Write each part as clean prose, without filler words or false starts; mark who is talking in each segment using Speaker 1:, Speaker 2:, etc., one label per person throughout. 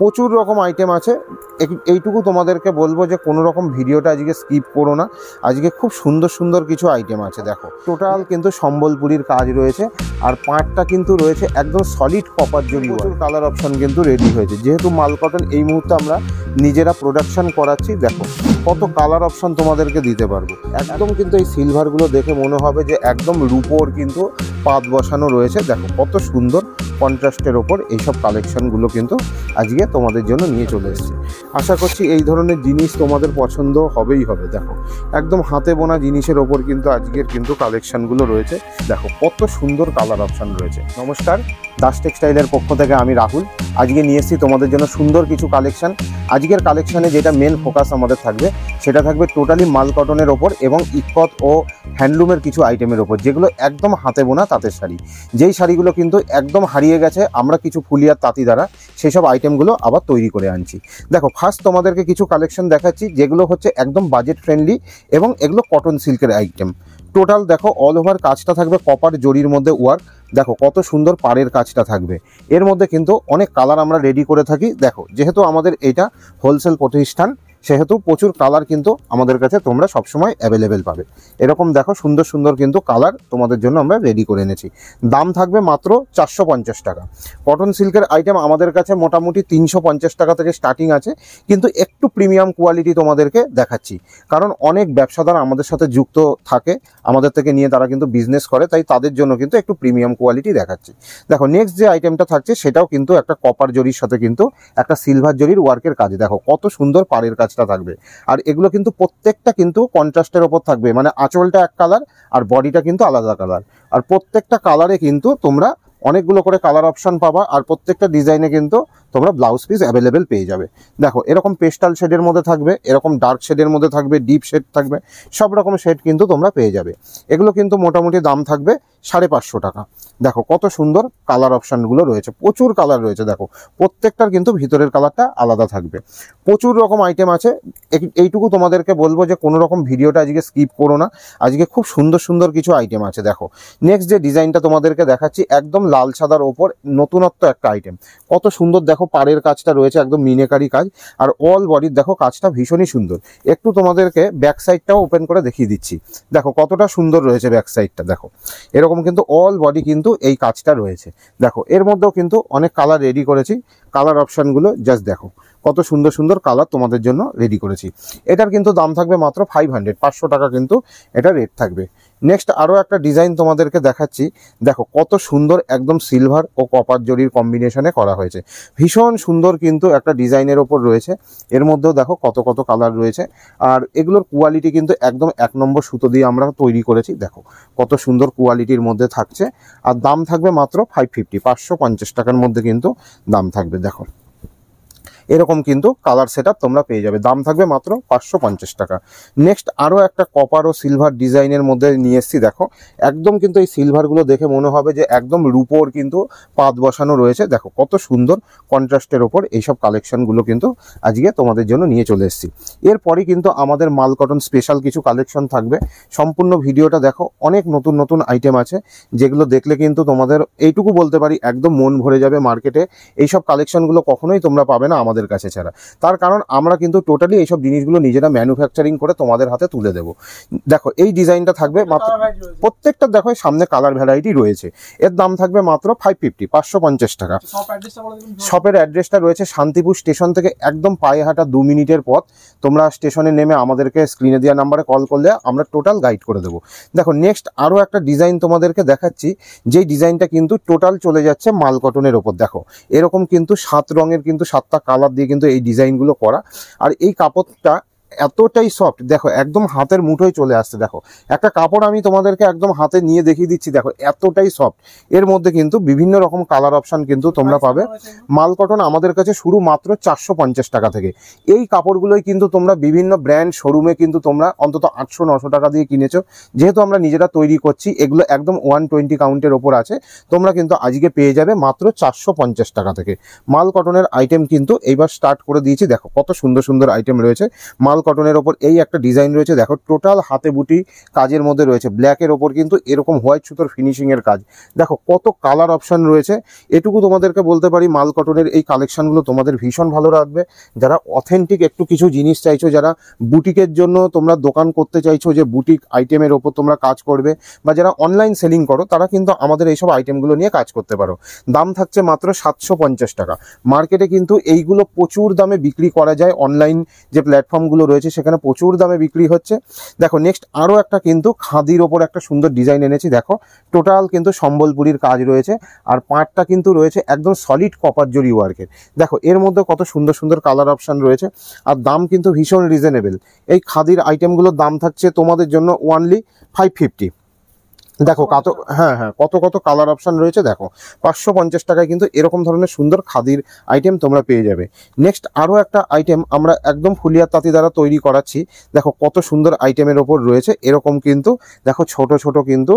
Speaker 1: প্রচুর রকম আইটেম আছে। এইটুকু তোমাদেরকে বলবো যে কোনো রকম ভিডিওটা আজকে স্কিপ করো না। আজকে খুব সুন্দর সুন্দর কিছু আইটেম আছে। দেখো টোটাল কিন্তু সম্বলপুরীর কাজ রয়েছে, আর পাটটা কিন্তু রয়েছে একদম সলিড কপার জরি। প্রচুর কালার অপশন কিন্তু রেডি হয়েছে, যেহেতু মাল কটন এই মুহূর্তে আমরা নিজেরা প্রোডাকশন করাচ্ছি। দেখো কত কালার অপশন তোমাদেরকে দিতে পারবো। একদম কিন্তু এই সিলভারগুলো দেখে মনে হবে যে একদম রূপোর কিন্তু পাত বসানো রয়েছে। দেখো কত সুন্দর কন্ট্রাস্টের ওপর এইসব কালেকশনগুলো কিন্তু আজকে তোমাদের জন্য নিয়ে চলে এসেছি। আশা করছি এই ধরনের জিনিস তোমাদের পছন্দ হবেই হবে। দেখো একদম হাতে বোনা জিনিসের ওপর কিন্তু আজকের কিন্তু কালেকশনগুলো রয়েছে। দেখো কত সুন্দর কালার অপশন রয়েছে। নমস্কার, দাস টেক্সটাইলের পক্ষ থেকে আমি রাহুল। আজকে নিয়ে এসেছি তোমাদের জন্য সুন্দর কিছু কালেকশন। আজকের কালেকশানে যেটা মেন ফোকাস আমাদের থাকবে সেটা থাকবে টোটালি মাল কটনের ওপর এবং ইকত ও হ্যান্ডলুমের কিছু আইটেমের ওপর, যেগুলো একদম হাতে বোনা তাঁতের শাড়ি। যেই শাড়িগুলো কিন্তু একদম হারিয়ে গেছে, আমরা কিছু ফুলিয়ার তাঁতি দ্বারা সেই সব আইটেমগুলো আবার তৈরি করে আনছি। দেখো ফার্স্ট তোমাদেরকে কিছু কালেকশন দেখাচ্ছি যেগুলো হচ্ছে একদম বাজেট ফ্রেন্ডলি এবং এগুলো কটন সিল্কের আইটেম। টোটাল দেখো অল ওভার কাজটা থাকবে কপার জরির মধ্যে ওয়ার্ক। দেখো কত সুন্দর পাড়ের কাজটা থাকবে। এর মধ্যে কিন্তু অনেক কালার আমরা রেডি করে থাকি। দেখো যেহেতু আমাদের এটা হোলসেল প্রতিষ্ঠান, সেহেতু প্রচুর কালার কিন্তু আমাদের কাছে তোমরা সবসময় অ্যাভেলেবেল পাবে। এরকম দেখো সুন্দর সুন্দর কিন্তু কালার তোমাদের জন্য আমরা রেডি করে এনেছি। দাম থাকবে মাত্র 450 টাকা। কটন সিল্কের আইটেম আমাদের কাছে মোটামুটি 350 টাকা থেকে স্টার্টিং আছে, কিন্তু একটু প্রিমিয়াম কোয়ালিটি তোমাদেরকে দেখাচ্ছি, কারণ অনেক ব্যবসাদার আমাদের সাথে যুক্ত থাকে, আমাদের থেকে নিয়ে তারা কিন্তু বিজনেস করে, তাই তাদের জন্য কিন্তু একটু প্রিমিয়াম কোয়ালিটি দেখাচ্ছি। দেখো নেক্সট যে আইটেমটা থাকছে সেটাও কিন্তু একটা কপার জরির সাথে কিন্তু একটা সিলভার জরির ওয়ার্কের কাজ। দেখো কত সুন্দর পাড়ের কাজটা থাকবে, আর এগুলো কিন্তু প্রত্যেকটা কিন্তু কন্ট্রাস্টের ওপর থাকবে, মানে আঁচলটা এক কালার আর বডিটা কিন্তু আলাদা কালার, আর প্রত্যেকটা কালারে কিন্তু তোমরা অনেকগুলো করে কালার অপশন পাবা, আর প্রত্যেকটা ডিজাইনে কিন্তু তোমরা ব্লাউজ পিস অ্যাভেলেবেল পেয়ে যাবে। দেখো এরকম পেস্টাল শেডের মধ্যে থাকবে, এরকম ডার্ক শেডের মধ্যে থাকবে, ডিপ শেড থাকবে, সব রকম শেড কিন্তু তোমরা পেয়ে যাবে। এগুলো কিন্তু মোটামুটি দাম থাকবে 550 টাকা। দেখো কত সুন্দর কালার অপশানগুলো রয়েছে, প্রচুর কালার রয়েছে। দেখো প্রত্যেকটার কিন্তু ভিতরের কালারটা আলাদা থাকবে। প্রচুর রকম আইটেম আছে। এইটুকু তোমাদেরকে বলবো যে কোনো রকম ভিডিওটা আজকে স্কিপ করো না। আজকে খুব সুন্দর সুন্দর কিছু আইটেম আছে। দেখো নেক্সট যে ডিজাইনটা তোমাদেরকে দেখাচ্ছি একদম লাল সাদার ওপর নতুনত্ব একটা আইটেম। কত সুন্দর দেখো পাড়ের কাজটা রয়েছে, একদম মিনেকারি কাজ, আর অল বডির দেখো কাজটা ভীষণই সুন্দর। একটু তোমাদেরকে ব্যাক সাইডটাও ওপেন করে দেখিয়ে দিচ্ছি। দেখো কতটা সুন্দর রয়েছে ব্যাক সাইডটা। দেখো এরকম কিন্তু অল বডি কিন্তু এই কাজটা রয়েছে। দেখো এর মধ্যেও কিন্তু অনেক কালার রেডি করেছি। কালার অপশানগুলো জাস্ট দেখো কত সুন্দর সুন্দর কালার তোমাদের জন্য রেডি করেছি। এটার কিন্তু দাম থাকবে মাত্র 500 টাকা কিন্তু এটা রেট থাকবে। নেক্সট আরও একটা ডিজাইন তোমাদেরকে দেখাচ্ছি। দেখো কত সুন্দর একদম সিলভার ও কপার জরির কম্বিনেশনে করা হয়েছে, ভীষণ সুন্দর কিন্তু একটা ডিজাইনের ওপর রয়েছে। এর মধ্যেও দেখো কত কত কালার রয়েছে, আর এগুলোর কোয়ালিটি কিন্তু একদম 1 নম্বর সুতো দিয়ে আমরা তৈরি করেছি। দেখো কত সুন্দর কোয়ালিটির মধ্যে থাকছে, আর দাম থাকবে মাত্র 550 টাকার মধ্যে কিন্তু দাম থাকবে। দেখো এরকম কিন্তু কালার সেটআপ তোমরা পেয়ে যাবে, দাম থাকবে মাত্র 550 টাকা। নেক্সট আরও একটা কপার ও সিলভার ডিজাইনের মধ্যে নিয়ে এসেছি। দেখো একদম কিন্তু এই সিলভারগুলো দেখে মনে হবে যে একদম রূপোর কিন্তু পাত বসানো রয়েছে। দেখো কত সুন্দর কন্ট্রাস্টের ওপর এইসব কালেকশনগুলো কিন্তু আজকে তোমাদের জন্য নিয়ে চলে এসেছি। এরপরই কিন্তু আমাদের মাল কটন স্পেশাল কিছু কালেকশন থাকবে। সম্পূর্ণ ভিডিওটা দেখো, অনেক নতুন নতুন আইটেম আছে যেগুলো দেখলে কিন্তু তোমাদের এইটুকু বলতে পারি একদম মন ভরে যাবে। মার্কেটে এইসব কালেকশনগুলো কখনোই তোমরা পাবে না আমাদের কাছে ছাড়া, তার কারণ আমরা কিন্তু টোটালি এইসব জিনিসগুলো নিজেরা ম্যানুফ্যাকচারিং করে তোমাদের হাতে তুলে দেবো। দেখো এই ডিজাইনটা থাকবে মাত্র, প্রত্যেকটা দেখো সামনে কালার ভ্যারাইটি রয়েছে। এর দাম থাকবে মাত্র 550 টাকা। শপের অ্যাড্রেসটা রয়েছে শান্তিপুর স্টেশন থেকে একদম পায়ে হাঁটা 2 মিনিটের পথ। তোমরা স্টেশনে নেমে আমাদেরকে স্ক্রিনে দেওয়া নাম্বারে কল করলে আমরা টোটাল গাইড করে দেবো। দেখো নেক্সট আরও একটা ডিজাইন তোমাদেরকে দেখাচ্ছি, যেই ডিজাইনটা কিন্তু টোটাল চলে যাচ্ছে মাল কটনের ওপর। দেখো এরকম কিন্তু 7 রঙের কিন্তু 7টা কালার দিয়ে কিন্তু এই ডিজাইনগুলো করা, আর এই কাপড়টা এতটাই সফট। দেখো একদম হাতের মুঠোয় চলে আসছে। দেখো একটা কাপড় আমি তোমাদেরকে একদম হাতে নিয়ে দেখিয়ে দিচ্ছি। দেখো এতটাই সফট। এর মধ্যে কিন্তু বিভিন্ন রকম কালার অপশান কিন্তু তোমরা পাবে। মাল কটন আমাদের কাছে শুরু মাত্র 450 টাকা থেকে। এই কাপড়গুলোই কিন্তু তোমরা বিভিন্ন ব্র্যান্ড শোরুমে কিন্তু তোমরা অন্তত 800-900 টাকা দিয়ে কিনেছো। যেহেতু আমরা নিজেরা তৈরি করছি, এগুলো একদম 120 কাউন্টের ওপর আছে। তোমরা কিন্তু আজকে পেয়ে যাবে মাত্র 450 টাকা থেকে। মাল কটনের আইটেম কিন্তু এইবার স্টার্ট করে দিয়েছি। দেখো কত সুন্দর সুন্দর আইটেম রয়েছে। মাল কটনের ওপর এই একটা ডিজাইন রয়েছে, দেখো টোটাল হাতে বুটি কাজের মধ্যে রয়েছে, ব্ল্যাকের ওপর কিন্তু এরকম হোয়াইট সুতোর ফিনিশিংয়ের কাজ, দেখো কত কালার অপশান রয়েছে। এটুকু তোমাদেরকে বলতে পারি মাল কটনের এই কালেকশানগুলো তোমাদের ভীষণ ভালো লাগবে। যারা অথেন্টিক একটু কিছু জিনিস চাইছো, যারা বুটিকের জন্য তোমরা দোকান করতে চাইছো, যে বুটিক আইটেমের ওপর তোমরা কাজ করবে, বা যারা অনলাইন সেলিং করো, তারা কিন্তু আমাদের এইসব আইটেমগুলো নিয়ে কাজ করতে পারো। দাম থাকছে মাত্র 750 টাকা। মার্কেটে কিন্তু এইগুলো প্রচুর দামে বিক্রি করা যায়, অনলাইন যে প্ল্যাটফর্মগুলো রয়েছে সেখানে প্রচুর দামে বিক্রি হচ্ছে। দেখো নেক্সট আরও একটা কিন্তু খাদির ওপর একটা সুন্দর ডিজাইন এনেছি, দেখো টোটাল কিন্তু সম্বলপুরীর কাজ রয়েছে, আর পাটটা কিন্তু রয়েছে একদম সলিড কপার জরি ওয়ার্কের। দেখো এর মধ্যে কত সুন্দর সুন্দর কালার অপশান রয়েছে, আর দাম কিন্তু ভীষণ রিজনেবল। এই খাদির আইটেমগুলোর দাম থাকছে তোমাদের জন্য অনলি 550। দেখো কত, হ্যাঁ কত কত কালার অপশান রয়েছে, দেখো 550 টাকায় কিন্তু এরকম ধরনের সুন্দর খাদির আইটেম তোমরা পেয়ে যাবে। নেক্সট আরও একটা আইটেম আমরা একদম ফুলিয়ার তাঁতি দ্বারা তৈরি করাচ্ছি, দেখো কত সুন্দর আইটেমের ওপর রয়েছে, এরকম কিন্তু দেখো ছোট ছোট কিন্তু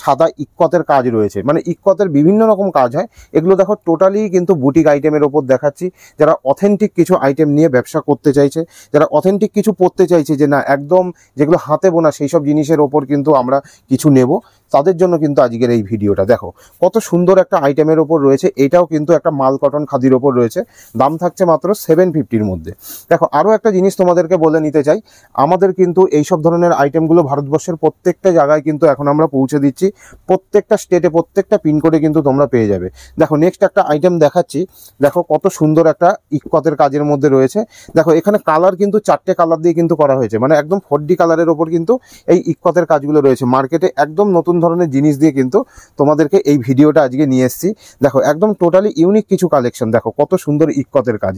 Speaker 1: সাদা ইক্কতের কাজ রয়েছে, মানে ইক্কতের বিভিন্ন রকম কাজ হয়। এগুলো দেখো টোটালি কিন্তু বুটিক আইটেমের ওপর দেখাচ্ছি। যারা অথেন্টিক কিছু আইটেম নিয়ে ব্যবসা করতে চাইছে, যারা অথেন্টিক কিছু পরতে চাইছে, যে না একদম যেগুলো হাতে বোনা সেই সব জিনিসের ওপর কিন্তু আমরা কিছু নেব, তাদের জন্য কিন্তু আজকের এই ভিডিওটা। দেখো কত সুন্দর একটা আইটেমের ওপর রয়েছে, এটাও কিন্তু একটা মাল কটন খাদির ওপর রয়েছে, দাম থাকছে মাত্র 750-র মধ্যে। দেখো আরও একটা জিনিস তোমাদেরকে বলে নিতে চাই, আমাদের কিন্তু এইসব ধরনের আইটেমগুলো ভারতবর্ষের প্রত্যেকটা জায়গায় কিন্তু এখন আমরা পৌঁছে দিচ্ছি, প্রত্যেকটা স্টেটে প্রত্যেকটা পিনকোডে কিন্তু তোমরা পেয়ে যাবে। দেখো নেক্সট একটা আইটেম দেখাচ্ছি, দেখো কত সুন্দর একটা ইক্কতের কাজের মধ্যে রয়েছে। দেখো এখানে কালার কিন্তু 4টে কালার দিয়ে কিন্তু করা হয়েছে, মানে একদম 4D কালারের ওপর কিন্তু এই ইক্কতের কাজগুলো রয়েছে। মার্কেটে একদম নতুন ধরনের জিনিস দিয়ে কিন্তু তোমাদেরকে এই ভিডিওটা আজকে নিয়ে এসেছি। দেখো একদম টোটালি ইউনিক কিছু কালেকশন, দেখো কত সুন্দর ইক্কতের কাজ,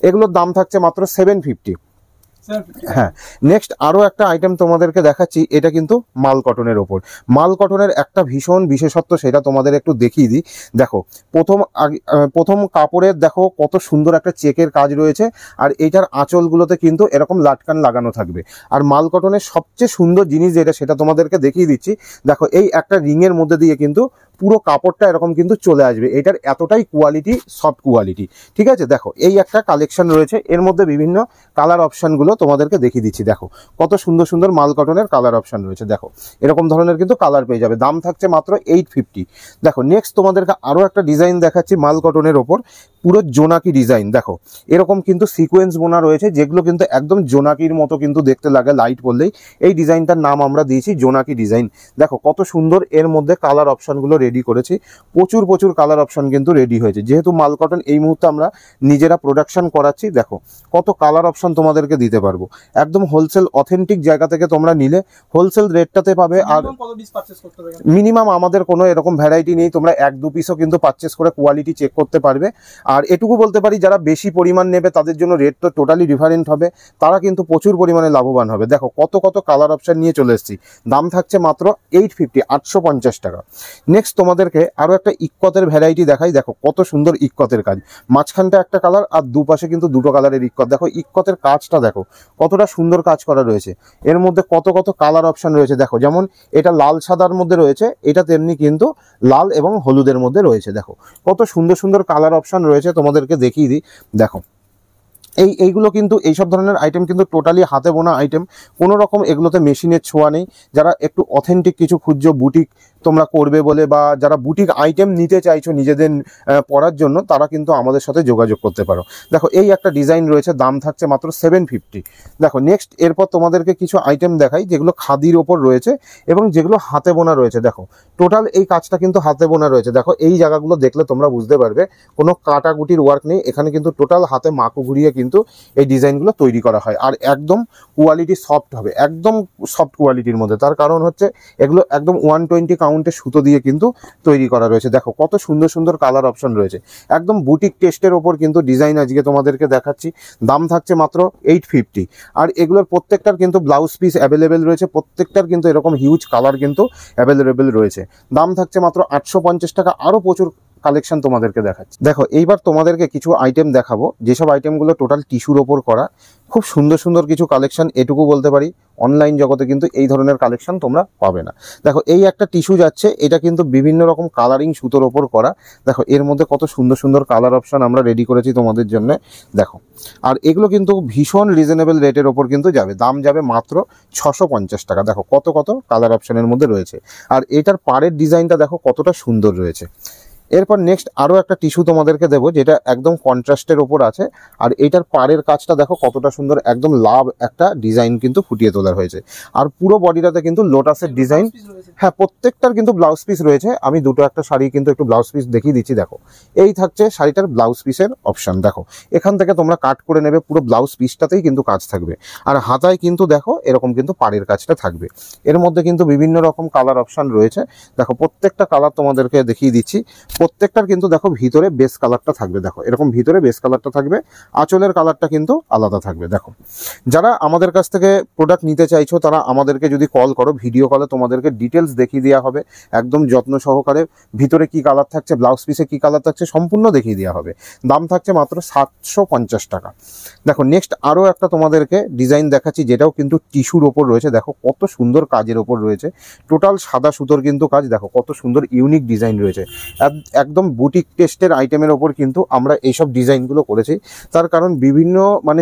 Speaker 1: এগুলোর দাম থাকছে মাত্র 750। হ্যাঁ নেক্সট আরও একটা আইটেম তোমাদেরকে দেখাচ্ছি, এটা কিন্তু মাল কটনের ওপর। মাল কটনের একটা ভীষণ বিশেষত্ব, সেটা তোমাদের একটু দেখিয়ে দিই। দেখো প্রথম কাপড়ের দেখো কত সুন্দর একটা চেকের কাজ রয়েছে, আর এটার আঁচলগুলোতে কিন্তু এরকম লাটকান লাগানো থাকবে। আর মাল কটনের সবচেয়ে সুন্দর জিনিস যেটা, সেটা তোমাদেরকে দেখিয়ে দিচ্ছি। দেখো এই একটা রিংয়ের মধ্যে দিয়ে কিন্তু পুরো কাপড়টা এরকম কিন্তু চলে আসবে, এটার এতটাই কোয়ালিটি, সফট কোয়ালিটি, ঠিক আছে। দেখো এই একটা কালেকশন রয়েছে, এর মধ্যে বিভিন্ন কালার অপশানগুলো তোমাদেরকে দেখিয়ে দিচ্ছি। দেখো কত সুন্দর সুন্দর মাল কটনের কালার অপশান রয়েছে, দেখো এরকম ধরনের কিন্তু কালার পেয়ে যাবে, দাম থাকছে মাত্র 850। দেখো নেক্সট তোমাদেরকে আরও একটা ডিজাইন দেখাচ্ছি মাল কটনের ওপর, পুরো জোনাকি ডিজাইন। দেখো এরকম কিন্তু সিকোয়েন্স বোনা রয়েছে, যেগুলো কিন্তু একদম জোনাকির মতো কিন্তু দেখতে লাগে লাইট পড়লেই। এই ডিজাইনটার নাম আমরা দিয়েছি জোনাকি ডিজাইন। দেখো কত সুন্দর এর মধ্যে কালার অপশানগুলো রেডি করেছি, প্রচুর কালার অপশান কিন্তু রেডি হয়েছে। যেহেতু মাল কটন এই মুহূর্তে আমরা নিজেরা প্রোডাকশন করাচ্ছি, দেখো কত কালার অপশান তোমাদেরকে দিতে পারবো। একদম হোলসেল অথেন্টিক জায়গা থেকে তোমরা নিলে হোলসেল রেটটাতে পাবে। আর মিনিমাম আমাদের কোনো এরকম ভ্যারাইটি নেই, তোমরা 1-2 পিসও কিন্তু পারচেস করে কোয়ালিটি চেক করতে পারবে। আর এটুকু বলতে পারি, যারা বেশি পরিমাণ নেবে তাদের জন্য রেট তো টোটালি ডিফারেন্ট হবে, তারা কিন্তু প্রচুর পরিমাণে লাভবান হবে। দেখো কত কালার অপশান নিয়ে চলে এসেছি, দাম থাকছে মাত্র 850, 850 টাকা। নেক্সট তোমাদেরকে আরও একটা ইক্কতের ভ্যারাইটি দেখাই। দেখো কত সুন্দর ইক্কতের কাজ, মাঝখানটা একটা কালার আর দুপাশে কিন্তু দুটো কালারের ইক্কত। দেখো ইক্কতের কাজটা দেখো কতটা সুন্দর কাজ করা রয়েছে, এর মধ্যে কত কালার অপশান রয়েছে। দেখো যেমন এটা লাল সাদার মধ্যে রয়েছে, এটা তেমনি কিন্তু লাল এবং হলুদের মধ্যে রয়েছে। দেখো কত সুন্দর কালার অপশান রয়েছে, তোমাদেরকে দেখিয়ে দিই। দেখো এইগুলো কিন্তু এইসব ধরনের আইটেম কিন্তু টোটালি হাতে বোনা আইটেম, কোনো রকম এগুলোতে মেশিনের ছোঁয়া নেই। যারা একটু অথেন্টিক কিছু খুঁজছো, বুটিক তোমরা করবে বলে, বা যারা বুটিক আইটেম নিতে চাইছো নিজেদের পরার জন্য, তারা কিন্তু আমাদের সাথে যোগাযোগ করতে পারো। দেখো এই একটা ডিজাইন রয়েছে, দাম থাকছে মাত্র 750। দেখো নেক্সট এরপর তোমাদেরকে কিছু আইটেম দেখাই যেগুলো খাদির ওপর রয়েছে এবং যেগুলো হাতে বোনা রয়েছে। দেখো টোটাল এই কাজটা কিন্তু হাতে বোনা রয়েছে। দেখো এই জায়গাগুলো দেখলে তোমরা বুঝতে পারবে কোনো কাটাকুটির ওয়ার্ক নেই, এখানে কিন্তু টোটাল হাতে মাকু ঘুরিয়ে কিন্তু এই ডিজাইনগুলো তৈরি করা হয়। আর একদম কোয়ালিটি সফট হবে, একদম সফট কোয়ালিটির মধ্যে। তার কারণ হচ্ছে এগুলো একদম 120 কাউন্টের সুতো দিয়ে কিন্তু তৈরি করা রয়েছে। দেখো কত সুন্দর কালার অপশন রয়েছে, একদম বুটিক টেস্টের ওপর কিন্তু ডিজাইন আজকে তোমাদেরকে দেখাচ্ছি। দাম থাকছে মাত্র 850। আর এগুলোর প্রত্যেকটার কিন্তু ব্লাউজ পিস অ্যাভেলেবেল রয়েছে, প্রত্যেকটার কিন্তু এরকম হিউজ কালার কিন্তু অ্যাভেলেবেল রয়েছে। দাম থাকছে মাত্র 850 টাকা। আরও প্রচুর কালেকশন তোমাদেরকে দেখাচ্ছি। দেখো এইবার তোমাদেরকে কিছু আইটেম দেখাবো, যেসব আইটেমগুলো টোটাল টিস্যুর ওপর করা, খুব সুন্দর কিছু কালেকশন। এটুকু বলতে পারি অনলাইন জগতে কিন্তু এই ধরনের কালেকশন তোমরা পাবে না। দেখো এই একটা টিস্যু যাচ্ছে, এটা কিন্তু বিভিন্ন রকম কালারিং সুতোর ওপর করা। দেখো এর মধ্যে কত সুন্দর সুন্দর কালার অপশন আমরা রেডি করেছি তোমাদের জন্য। দেখো আর এগুলো কিন্তু ভীষণ রিজনেবল রেটের ওপর কিন্তু যাবে, দাম যাবে মাত্র 650 টাকা। দেখো কত কত কালার অপশনের মধ্যে রয়েছে, আর এটার পাড়ের ডিজাইনটা দেখো কতটা সুন্দর রয়েছে। এরপর নেক্সট আরও একটা টিস্যু তোমাদেরকে দেবো, যেটা একদম কন্ট্রাস্টের ওপর আছে, আর এটার পাড়ের কাজটা দেখো কতটা সুন্দর, একদম লাভ একটা ডিজাইন কিন্তু ফুটিয়ে তোলা হয়েছে। আর পুরো বডিটাতে কিন্তু লোটাসের ডিজাইন, হ্যাঁ প্রত্যেকটার কিন্তু ব্লাউজ পিস রয়েছে। আমি দুটো একটা শাড়ি কিন্তু একটু ব্লাউজ পিস দেখিয়ে দিচ্ছি। দেখো এই থাকছে শাড়িটার ব্লাউজ পিসের অপশান। দেখো এখান থেকে তোমরা কাট করে নেবে, পুরো ব্লাউজ পিসটাতেই কিন্তু কাজ থাকবে। আর হাতায় কিন্তু দেখো এরকম কিন্তু পাড়ের কাজটা থাকবে। এর মধ্যে কিন্তু বিভিন্ন রকম কালার অপশান রয়েছে। দেখো প্রত্যেকটা কালার তোমাদেরকে দেখিয়ে দিচ্ছি। প্রত্যেকটার কিন্তু দেখো ভিতরে বেস কালারটা থাকবে। দেখো এরকম ভিতরে বেস কালারটা থাকবে, আঁচলের কালারটা কিন্তু আলাদা থাকবে। দেখো যারা আমাদের কাছ থেকে প্রোডাক্ট নিতে চাইছো তারা আমাদেরকে যদি কল করো, ভিডিও কলে তোমাদেরকে ডিটেলস দেখিয়ে দেওয়া হবে একদম যত্ন সহকারে। ভিতরে কি কালার থাকছে, ব্লাউজ পিসে কি কালার থাকছে, সম্পূর্ণ দেখিয়ে দেওয়া হবে। দাম থাকছে মাত্র 750 টাকা। দেখো নেক্সট আরও একটা তোমাদেরকে ডিজাইন দেখাচ্ছি, যেটাও কিন্তু টিস্যুর ওপর রয়েছে। দেখো কত সুন্দর কাজের ওপর রয়েছে, টোটাল সাদা সুতোর কিন্তু কাজ। দেখো কত সুন্দর ইউনিক ডিজাইন রয়েছে, একদম বুটিক টেস্টের আইটেমের ওপর কিন্তু আমরা এইসব ডিজাইনগুলো করেছি। তার কারণ বিভিন্ন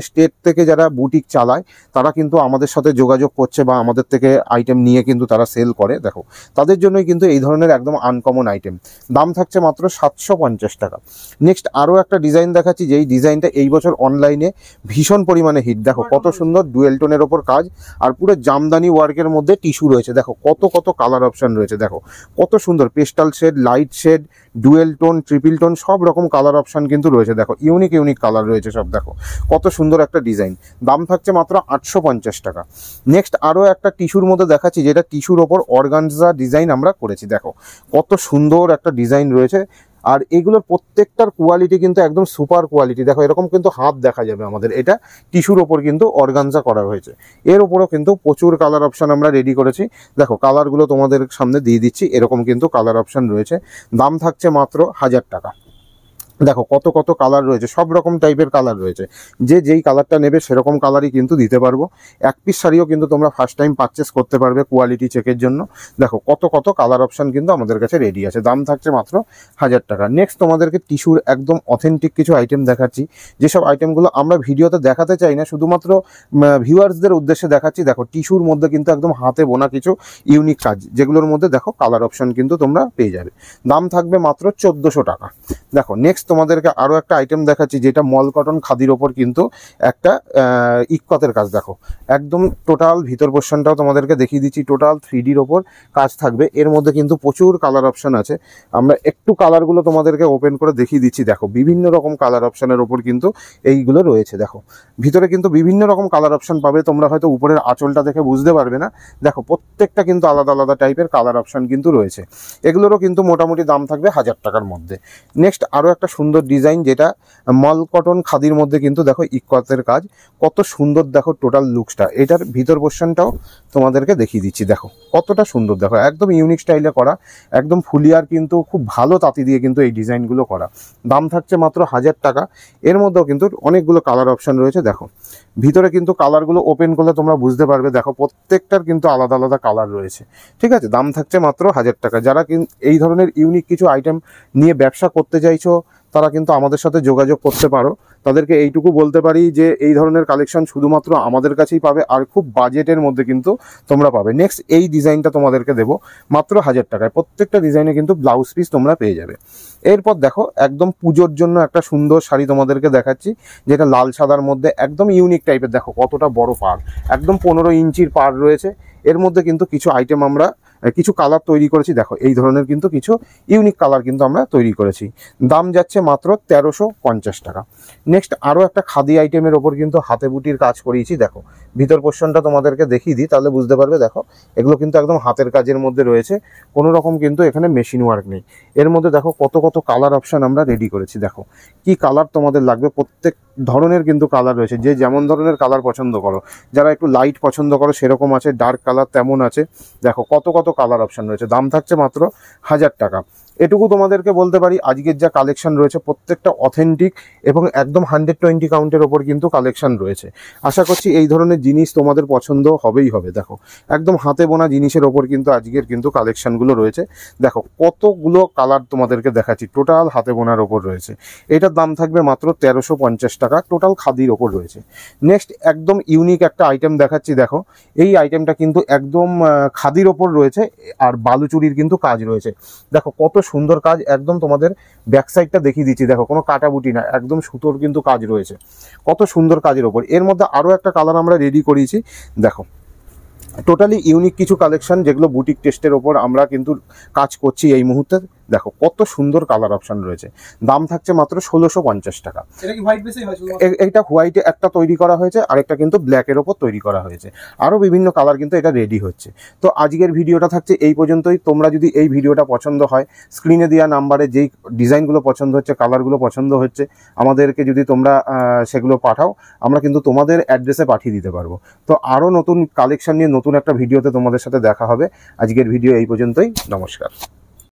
Speaker 1: স্টেট থেকে যারা বুটিক চালায় তারা কিন্তু আমাদের সাথে যোগাযোগ করছে বা আমাদের থেকে আইটেম নিয়ে কিন্তু তারা সেল করে। দেখো তাদের জন্যই কিন্তু এই ধরনের একদম আনকমন আইটেম। দাম থাকছে মাত্র 750 টাকা। নেক্সট আরও একটা ডিজাইন দেখাচ্ছি, যেই ডিজাইনটা এই বছর অনলাইনে ভীষণ পরিমাণে হিট। দেখো কত সুন্দর ডুয়েল টোনের ওপর কাজ, আর পুরো জামদানি ওয়ার্কের মধ্যে টিস্যু রয়েছে। দেখো কত কত কালার অপশান রয়েছে। দেখো কত সুন্দর pastel shade, light shade, dual tone, triple tone, সব রকম কালার অপশান কিন্তু রয়েছে। দেখো ইউনিক ইউনিক কালার রয়েছে সব। দেখো কত সুন্দর একটা ডিজাইন, দাম থাকছে মাত্র 850 টাকা। নেক্সট আরও একটা টিস্যুর মধ্যে দেখাচ্ছি, যেটা টিস্যুর ওপর অর্গানজা ডিজাইন আমরা করেছি। দেখো কত সুন্দর একটা ডিজাইন রয়েছে, আর এগুলোর প্রত্যেকটার কোয়ালিটি কিন্তু একদম সুপার কোয়ালিটি। দেখো এরকম কিন্তু হাত দেখা যাবে আমাদের, এটা টিস্যুর ওপর কিন্তু অর্গানজা করা হয়েছে। এর ওপরও কিন্তু প্রচুর কালার অপশান আমরা রেডি করেছি। দেখো কালারগুলো তোমাদের সামনে দিয়ে দিচ্ছি, এরকম কিন্তু কালার অপশান রয়েছে। দাম থাকছে মাত্র 1000 টাকা। দেখো কত কত কালার রয়েছে, সব রকম টাইপের কালার রয়েছে। যে যেই কালারটা নেবে সেরকম কালারই কিন্তু দিতে পারবো। এক পিস শাড়িও কিন্তু তোমরা ফার্স্ট টাইম পারচেস করতে পারবে কোয়ালিটি চেকের জন্য। দেখো কত কত কালার অপশান কিন্তু আমাদের কাছে রেডি আছে। দাম থাকছে মাত্র 1000 টাকা। নেক্সট তোমাদেরকে টিস্যুর একদম অথেন্টিক কিছু আইটেম দেখাচ্ছি, যেসব আইটেমগুলো আমরা ভিডিওতে দেখাতে চাই না, শুধুমাত্র ভিউয়ার্সদের উদ্দেশ্যে দেখাচ্ছি। দেখো টিস্যুর মধ্যে কিন্তু একদম হাতে বোনা কিছু ইউনিক কাজ, যেগুলোর মধ্যে দেখো কালার অপশান কিন্তু তোমরা পেয়ে যাবে। দাম থাকবে মাত্র 1400 টাকা। দেখো নেক্সট তোমাদেরকে আরও একটা আইটেম দেখাচ্ছি, যেটা মল কটন খাদির ওপর কিন্তু একটা ইক্কতের কাজ। দেখো একদম টোটাল ভিতর পোর্শনটাও তোমাদেরকে দেখিয়ে দিচ্ছি, টোটাল 3Dর ওপর কাজ থাকবে। এর মধ্যে কিন্তু প্রচুর কালার অপশান আছে, আমরা একটু কালারগুলো তোমাদেরকে ওপেন করে দেখিয়ে দিচ্ছি। দেখো বিভিন্ন রকম কালার অপশানের ওপর কিন্তু এইগুলো রয়েছে। দেখো ভিতরে কিন্তু বিভিন্ন রকম কালার অপশান পাবে, তোমরা হয়তো উপরের আঁচলটা দেখে বুঝতে পারবে না। দেখো প্রত্যেকটা কিন্তু আলাদা আলাদা টাইপের কালার অপশান কিন্তু রয়েছে। এগুলোরও কিন্তু মোটামুটি দাম থাকবে 1000 টাকার মধ্যে। নেক্সট আরও একটা সুন্দর ডিজাইন, যেটা মল কটন খাদির মধ্যে কিন্তু দেখো ইক্কতের কাজ, কত সুন্দর দেখো টোটাল লুকসটা। এটার ভিতর পোর্শনটাও তোমাদেরকে দেখিয়ে দিচ্ছি। দেখো কতটা সুন্দর, দেখো একদম ইউনিক স্টাইলে করা, একদম ফুলিয়ার কিন্তু খুব ভালো তাঁতি দিয়ে কিন্তু এই ডিজাইনগুলো করা। দাম থাকছে মাত্র 1000 টাকা। এর মধ্যেও কিন্তু অনেকগুলো কালার অপশান রয়েছে। দেখো ভিতরে কিন্তু কালারগুলো ওপেন করলে তোমরা বুঝতে পারবে। দেখো প্রত্যেকটার কিন্তু আলাদা আলাদা কালার রয়েছে। ঠিক আছে, দাম থাকছে মাত্র 1000 টাকা। যারা এই ধরনের ইউনিক কিছু আইটেম নিয়ে ব্যবসা করতে চাইছো তারা কিন্তু আমাদের সাথে যোগাযোগ করতে পারো। তাদেরকে এইটুকু বলতে পারি যে এই ধরনের কালেকশন শুধুমাত্র আমাদের কাছেই পাবে, আর খুব বাজেটের মধ্যে কিন্তু তোমরা পাবে। নেক্সট এই ডিজাইনটা তোমাদেরকে দেবো মাত্র 1000 টাকায়। প্রত্যেকটা ডিজাইনে কিন্তু ব্লাউজ পিস তোমরা পেয়ে যাবে। এরপর দেখো একদম পুজোর জন্য একটা সুন্দর শাড়ি তোমাদেরকে দেখাচ্ছি, যেটা লাল সাদার মধ্যে একদম ইউনিক টাইপের। দেখো কতটা বড় পাড়, একদম 15 ইঞ্চির পাড় রয়েছে। এর মধ্যে কিন্তু কিছু আইটেম আমরা কিছু কালার তৈরি করেছি। দেখো এই ধরনের কিন্তু কিছু ইউনিক কালার কিন্তু আমরা তৈরি করেছি। দাম যাচ্ছে মাত্র 1350 টাকা। নেক্সট আরও একটা খাদি আইটেমের ওপর কিন্তু হাতে বুটির কাজ করিয়েছি। দেখো ভিতর পোর্শনটা তোমাদেরকে দেখিয়ে দিই, তাহলে বুঝতে পারবে। দেখো এগুলো কিন্তু একদম হাতের কাজের মধ্যে রয়েছে, কোনো রকম কিন্তু এখানে মেশিন ওয়ার্ক নেই। এর মধ্যে দেখো কত কত কালার অপশান আমরা রেডি করেছি। দেখো কি কালার তোমাদের লাগবে, প্রত্যেক ধরনের কিন্তু কালার রয়েছে, যে যেমন ধরনের কালার পছন্দ করো। যারা একটু লাইট পছন্দ করো সেরকম আছে, ডার্ক কালার তেমন আছে। দেখো কত কত কালার অপশান রয়েছে। দাম থাকছে মাত্র 1000 টাকা। এটুকু তোমাদেরকে বলতে পারি, আজকের যা কালেকশন রয়েছে প্রত্যেকটা অথেন্টিক এবং একদম 120 কাউন্টের ওপর কিন্তু কালেকশন রয়েছে। আশা করছি এই ধরনের জিনিস তোমাদের পছন্দ হবেই হবে। দেখো একদম হাতে বোনা জিনিসের ওপর কিন্তু আজকের কিন্তু কালেকশনগুলো রয়েছে। দেখো কতগুলো কালার তোমাদেরকে দেখাচ্ছি, টোটাল হাতে বোনার ওপর রয়েছে। এটার দাম থাকবে মাত্র 1350 টাকা, টোটাল খাদির ওপর রয়েছে। নেক্সট একদম ইউনিক একটা আইটেম দেখাচ্ছি। দেখো এই আইটেমটা কিন্তু একদম খাদির ওপর রয়েছে আর বালুচুরির কিন্তু কাজ রয়েছে। দেখো কত সুন্দর কাজ, একদম তোমাদের ব্যাক সাইডটা দেখিয়ে দিচ্ছি। দেখো কোনো কাটাবুটি না, একদম সুতোর কিন্তু কাজ রয়েছে, কত সুন্দর কাজের ওপর। এর মধ্যে আরও একটা কালার আমরা রেডি করিয়েছি। দেখো টোটালি ইউনিক কিছু কালেকশন যেগুলো বুটিক টেস্টের ওপর আমরা কিন্তু কাজ করছি এই মুহূর্তে। দেখো কত সুন্দর কালার অপশন রয়েছে, দাম থাকছে মাত্র 1650 টাকা। এটা হোয়াইটে একটা তৈরি করা হয়েছে, আরেকটা কিন্তু ব্ল্যাকের ওপর তৈরি করা হয়েছে, আরও বিভিন্ন কালার কিন্তু এটা রেডি হচ্ছে। তো আজকের ভিডিওটা থাকছে এই পর্যন্তই। তোমরা যদি এই ভিডিওটা পছন্দ হয়, স্ক্রিনে দেওয়া নাম্বারে যেই ডিজাইনগুলো পছন্দ হচ্ছে, কালারগুলো পছন্দ হচ্ছে, আমাদেরকে যদি তোমরা সেগুলো পাঠাও, আমরা কিন্তু তোমাদের অ্যাড্রেসে পাঠিয়ে দিতে পারবো। তো আরও নতুন কালেকশন নিয়ে নতুন একটা ভিডিওতে তোমাদের সাথে দেখা হবে। আজকের ভিডিও এই পর্যন্তই, নমস্কার।